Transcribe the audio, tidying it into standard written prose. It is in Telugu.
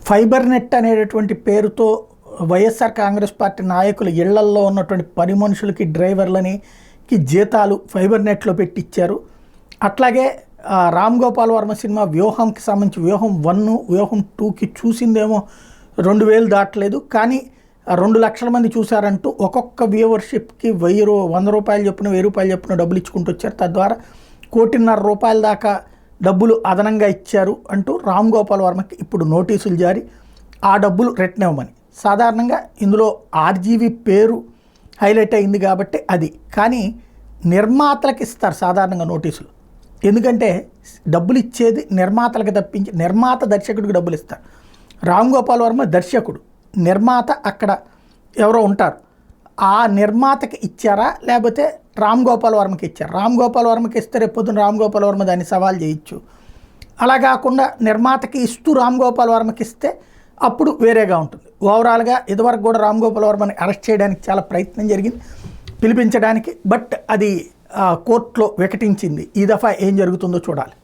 ఫైబర్ నెట్ అనేటటువంటి పేరుతో వైఎస్ఆర్ కాంగ్రెస్ పార్టీ నాయకులు ఇళ్లల్లో ఉన్నటువంటి పని మనుషులకి డ్రైవర్లకి జీతాలు ఫైబర్ నెట్లో పెట్టించారు. అట్లాగే రామ్ గోపాల్ వర్మ సినిమా వ్యూహంకి సంబంధించి వ్యూహం 1, వ్యూహం 2కి చూసిందేమో 2000 దాటలేదు, కానీ 2 లక్షల మంది చూశారంటూ ఒక్కొక్క వ్యూవర్షిప్కి 100 రూపాయలు చొప్పున 1000 రూపాయలు చొప్పున డబ్బులు ఇచ్చుకుంటూ వచ్చారు. తద్వారా ₹1,50,00,000 దాకా డబ్బులు అదనంగా ఇచ్చారు అంటూ రామ్ గోపాల్ వర్మకి ఇప్పుడు నోటీసులు జారీ, ఆ డబ్బులు రిటర్న్ ఇవ్వమని. సాధారణంగా ఇందులో ఆర్జీవీ పేరు హైలైట్ అయింది కాబట్టి అది, కానీ నిర్మాతలకు ఇస్తారు సాధారణంగా నోటీసులు. ఎందుకంటే డబ్బులు ఇచ్చేది నిర్మాతలకు తప్పించి నిర్మాత దర్శకుడికి డబ్బులు ఇస్తారు. రామ్ గోపాల్ వర్మ దర్శకుడు, నిర్మాత అక్కడ ఎవరో ఉంటారు. ఆ నిర్మాతకి ఇచ్చారా లేకపోతే రామ్ గోపాల్ వర్మకి ఇచ్చారు? రామ్ గోపాల్ వర్మకి ఇస్తే రేపు పొద్దున రామ్ గోపాల్ వర్మ దాన్ని సవాల్ చేయొచ్చు. అలా కాకుండా నిర్మాతకి ఇస్తూ రామ్ గోపాల్ వర్మకి ఇస్తే అప్పుడు వేరేగా ఉంటుంది. ఓవరాల్గా ఇదివరకు కూడా రామ్ గోపాల్ వర్మని అరెస్ట్ చేయడానికి చాలా ప్రయత్నం జరిగింది, పిలిపించడానికి. బట్ అది కోర్టులో వికటించింది. ఈ దఫా ఏం జరుగుతుందో చూడాలి.